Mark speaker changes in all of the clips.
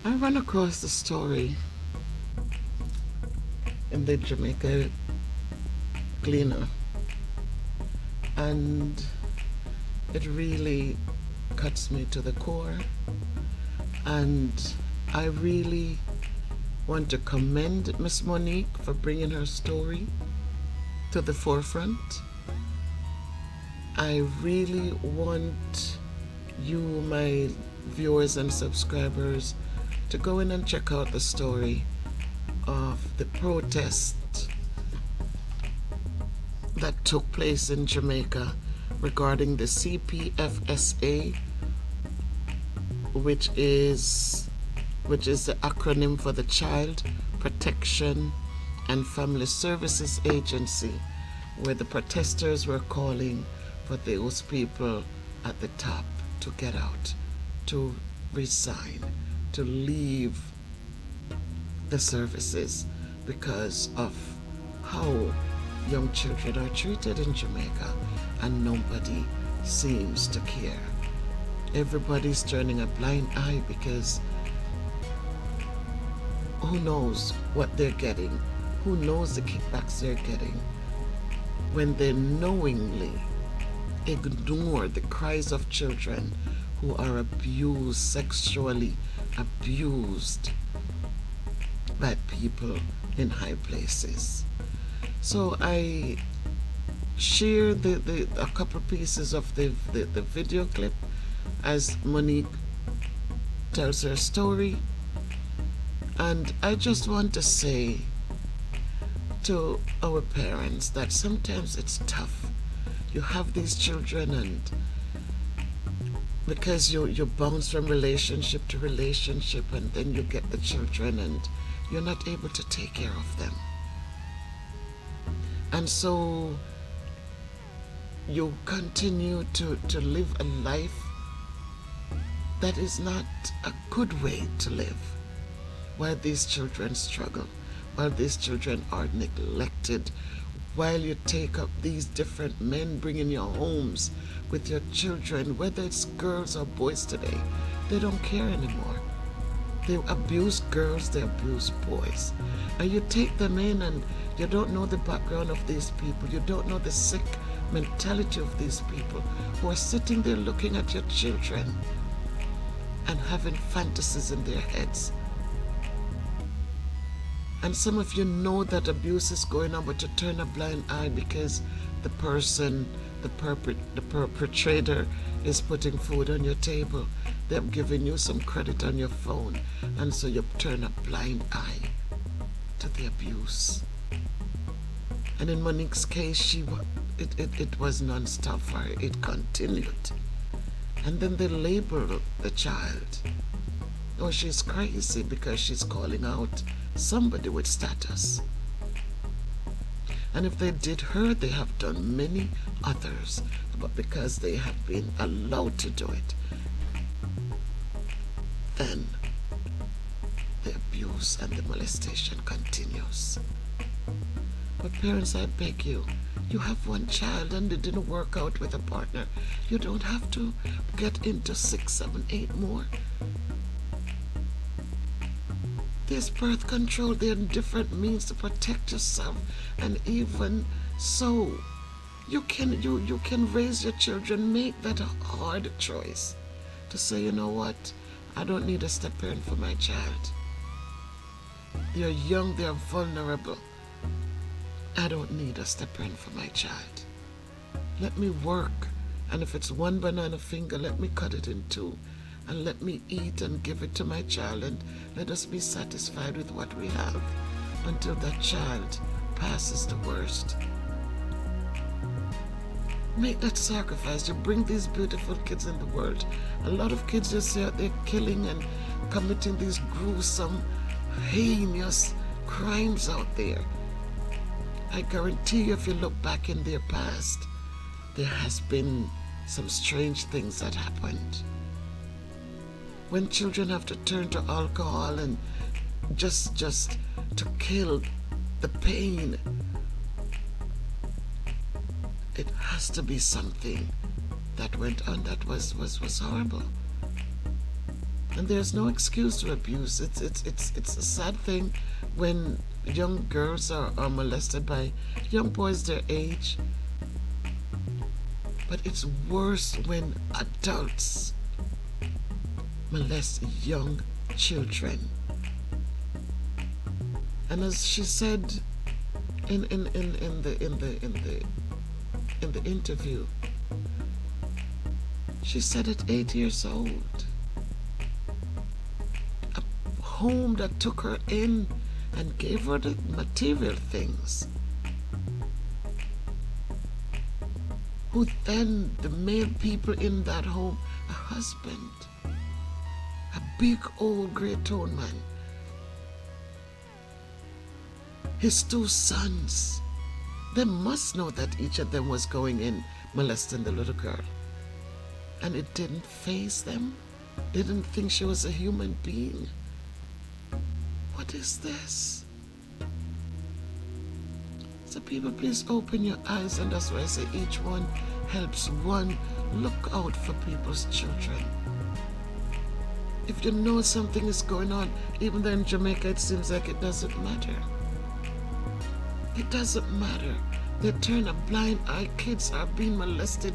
Speaker 1: I ran across the story in the Jamaica Gleaner, and it really cuts me to the core. And I really want to commend Miss Monique for bringing her story to the forefront. I really want you, my viewers and subscribers, to go in and check out the story of the protest that took place in Jamaica regarding the CPFSA, which is the acronym for the Child Protection and Family Services Agency, where the protesters were calling for those people at the top to get out, to resign, to leave the services because of how young children are treated in Jamaica, and nobody seems to care. Everybody's turning a blind eye because who knows what they're getting? Who knows the kickbacks they're getting when they knowingly ignore the cries of children who are abused, sexually abused by people in high places. So I share a couple pieces of the video clip as Monique tells her story. And I just want to say to our parents that sometimes it's tough. You have these children, and because you bounce from relationship to relationship, and then you get the children and you're not able to take care of them. And so you continue to live a life that is not a good way to live, while these children struggle, while these children are neglected, while you take up these different men bringing your homes with your children, whether it's girls or boys today. They don't care anymore. They abuse girls, they abuse boys. And you take them in and you don't know the background of these people. You don't know the sick mentality of these people who are sitting there looking at your children and having fantasies in their heads. And some of you know that abuse is going on, but you turn a blind eye because the person, the perpetrator is putting food on your table. They're giving you some credit on your phone, and so you turn a blind eye to the abuse. And in Monique's case, it was non-stop for her. It continued. And then they labeled the child. Oh, she's crazy because she's calling out somebody with status. And if they did her, they have done many others. But because they have been allowed to do it, then the abuse and the molestation continues. But parents, I beg you, you have one child and it didn't work out with a partner. You don't have to get into 6, 7, 8 more. There's birth control, there are different means to protect yourself, and even so, you can raise your children. Make that a hard choice to say, you know what, I don't need a step parent for my child. They're young, they're vulnerable. I don't need a step parent for my child. Let me work, and if it's one banana finger, let me cut it in 2. And let me eat and give it to my child, and let us be satisfied with what we have until that child passes the worst. Make that sacrifice. You bring these beautiful kids in the world. A lot of kids just out there killing and committing these gruesome, heinous crimes out there. I guarantee you, if you look back in their past, there has been some strange things that happened. When children have to turn to alcohol and just to kill the pain, it has to be something that went on that was horrible. And there's no excuse to abuse. It's a sad thing when young girls are molested by young boys their age. But it's worse when adults molest young children. And as she said in the interview, she said at 8 years old, a home that took her in and gave her the material things, who then the male people in that home, a husband, a big old grey tone man, his 2 sons, they must know that each of them was going in molesting the little girl. And it didn't faze them. They didn't think she was a human being. What is this? So people, please open your eyes, and that's why I say each one helps one. Look out for people's children. If you know something is going on, even though in Jamaica it seems like it doesn't matter. It doesn't matter. They turn a blind eye. Kids are being molested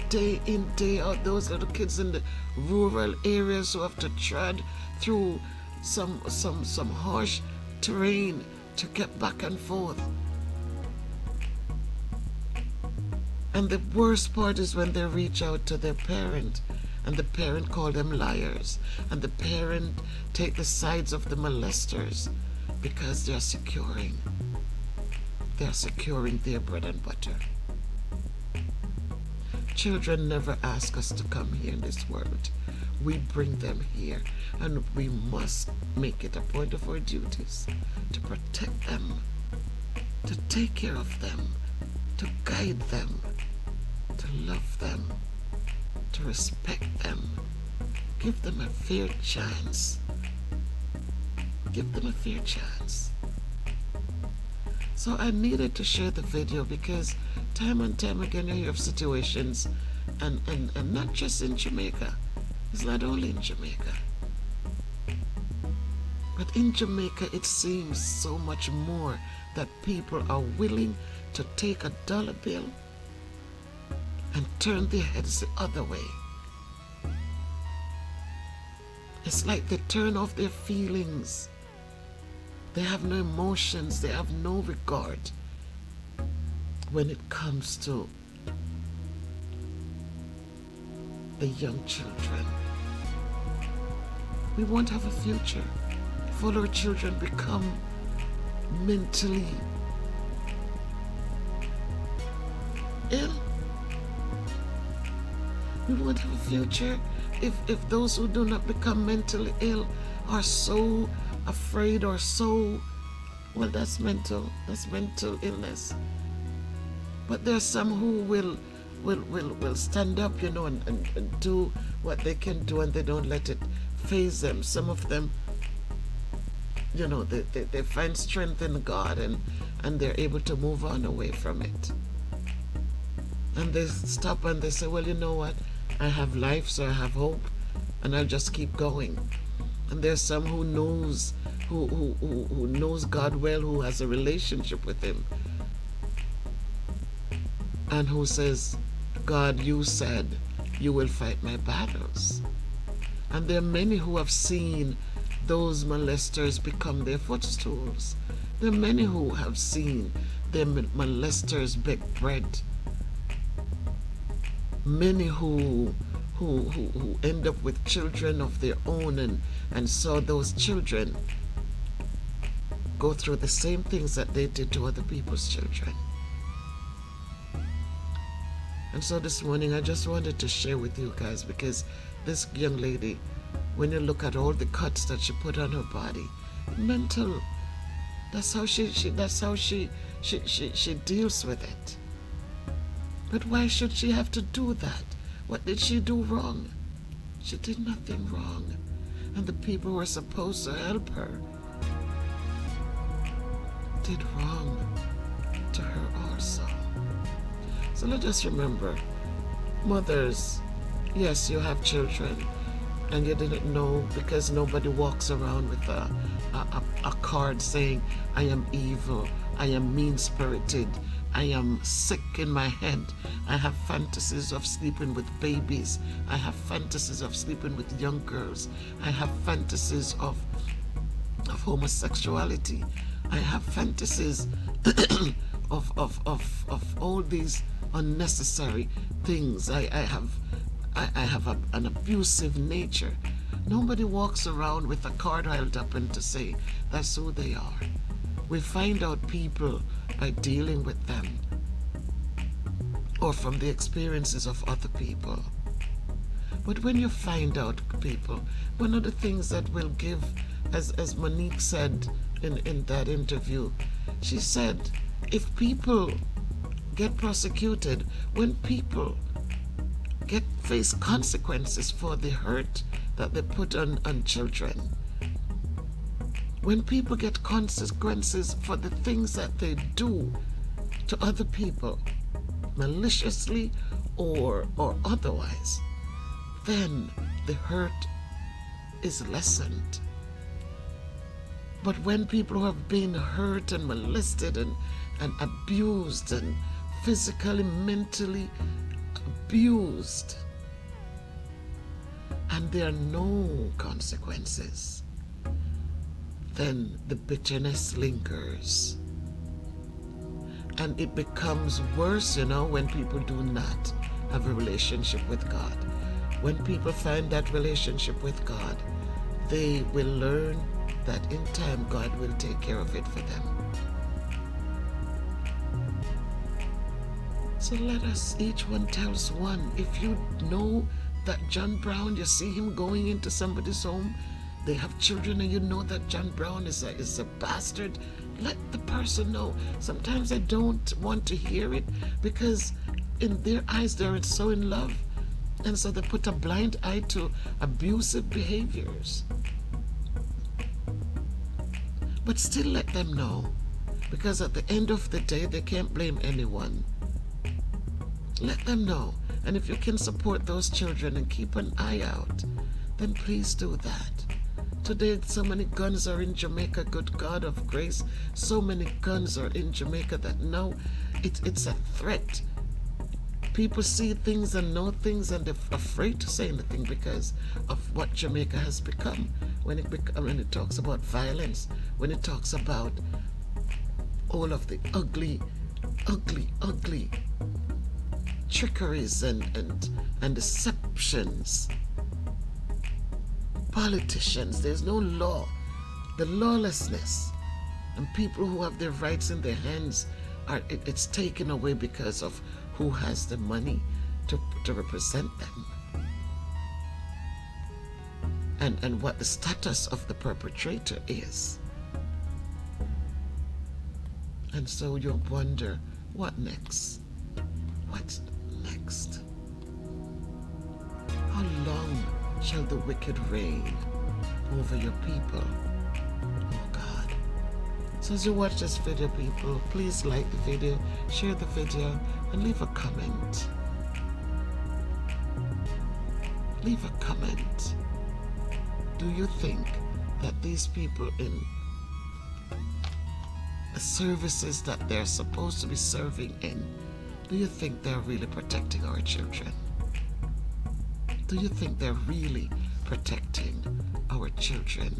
Speaker 1: day in, day out. Those little kids in the rural areas who have to tread through some harsh terrain to get back and forth. And the worst part is when they reach out to their parent, and the parent call them liars, and the parent take the sides of the molesters because they're securing their bread and butter. Children never ask us to come here in this world. We bring them here, and we must make it a point of our duties to protect them, to take care of them, to guide them, to love them, to respect them, give them a fair chance. Give them a fair chance. So I needed to share the video because time and time again you hear of situations, and not just in Jamaica. It's not only in Jamaica. But in Jamaica it seems so much more that people are willing to take a dollar bill and turn their heads the other way. It's like they turn off their feelings. They have no emotions. They have no regard when it comes to the young children. We won't have a future if all our children become mentally ill. We won't have a future if those who do not become mentally ill are so afraid or so, well, that's mental illness. But there are some who will stand up, and do what they can do, and they don't let it faze them. Some of them, they find strength in God, and they're able to move on away from it. And they stop and they say, well, you know what? I have life, so I have hope, and I'll just keep going. And there's some who knows who knows God well, who has a relationship with Him, and who says, God, you said you will fight my battles. And there are many who have seen those molesters become their footstools. There are many who have seen their molesters beg bread. Many who end up with children of their own and saw those children go through the same things that they did to other people's children. And so this morning I just wanted to share with you guys, because this young lady, when you look at all the cuts that she put on her body, mental, that's how she deals with it. But why should she have to do that? What did she do wrong? She did nothing wrong. And the people who were supposed to help her did wrong to her also. So let us remember, mothers, yes, you have children. and you didn't know, because nobody walks around with a card saying, I am evil, I am mean-spirited, I am sick in my head, I have fantasies of sleeping with babies, I have fantasies of sleeping with young girls, I have fantasies of homosexuality, I have fantasies of all these unnecessary things. I have an abusive nature. Nobody walks around with a card held up and to say that's who they are. We find out people by dealing with them or from the experiences of other people. But when you find out people, one of the things that will give, as Monique said in that interview, she said, if people get prosecuted, when people face consequences for the hurt that they put on children, when people get consequences for the things that they do to other people, maliciously or otherwise, then the hurt is lessened. But when people who have been hurt and molested and abused and physically, mentally abused, and there are no consequences, then the bitterness lingers. And it becomes worse, when people do not have a relationship with God. When people find that relationship with God, they will learn that in time God will take care of it for them. So let us, each one tells one. If you know that John Brown, you see him going into somebody's home, they have children, and you know that John Brown is a bastard, let the person know. Sometimes I don't want to hear it, because in their eyes they're so in love, and so they put a blind eye to abusive behaviors. But still let them know, because at the end of the day they can't blame anyone. Let them know. And if you can support those children and keep an eye out, then please do that. Today, so many guns are in Jamaica, good God of grace. So many guns are in Jamaica that now it's a threat. People see things and know things, and they're afraid to say anything because of what Jamaica has become. When it talks about violence, when it talks about all of the ugly trickeries and deceptions. Politicians, there's no law. The lawlessness, and people who have their rights in their hands, it's taken away because of who has the money to represent them. And what the status of the perpetrator is. And so you wonder, what next? What's next? How long shall the wicked reign over your people? Oh God. So as you watch this video, people, please like the video, share the video, and leave a comment. Leave a comment. Do you think that these people in the services that they're supposed to be serving in, do you think they're really protecting our children? Do you think they're really protecting our children?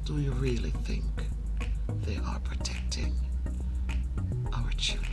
Speaker 1: Do you really think they are protecting our children?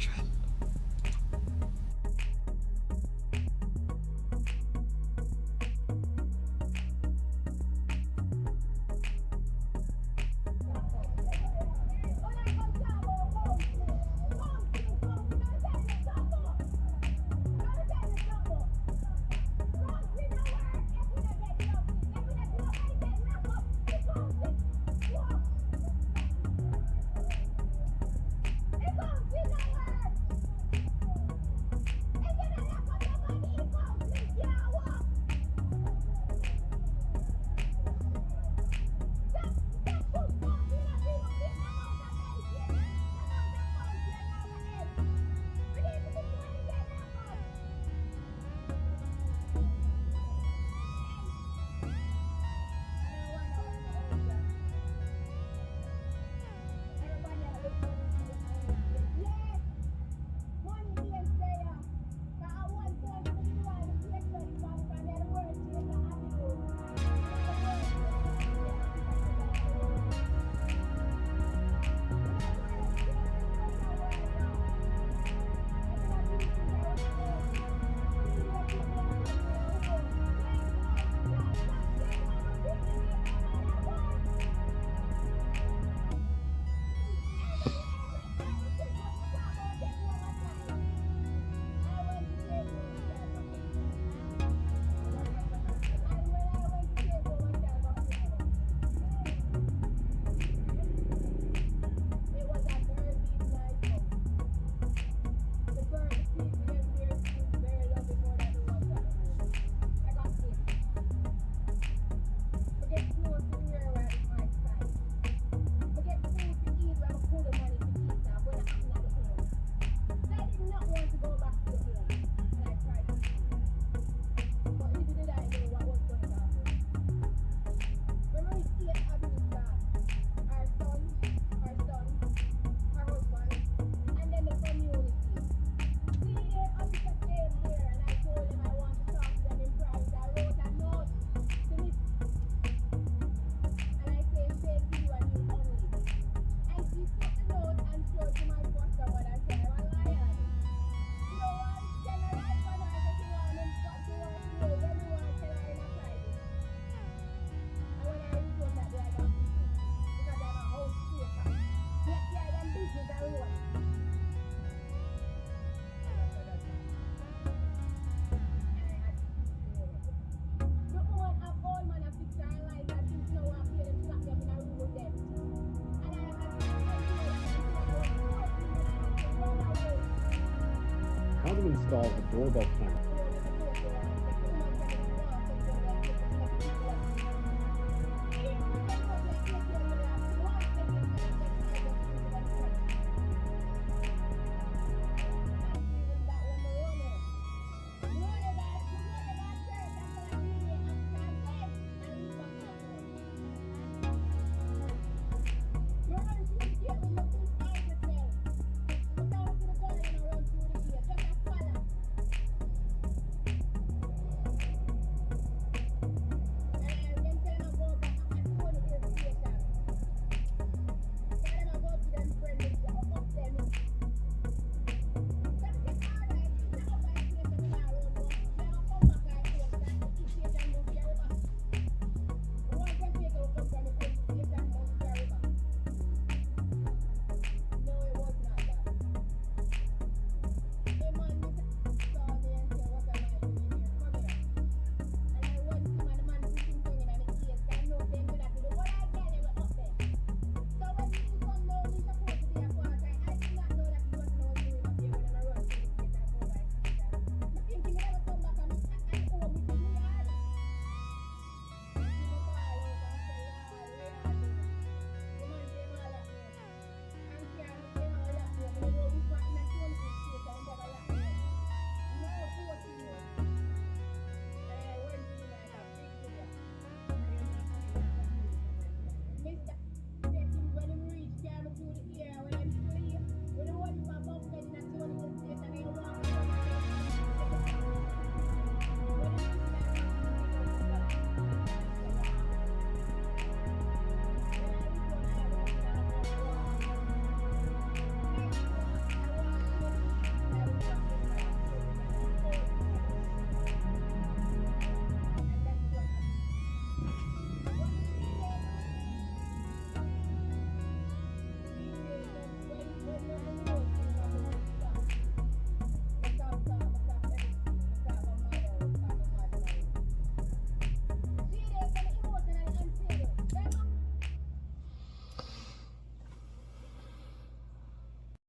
Speaker 2: install a doorbell camera.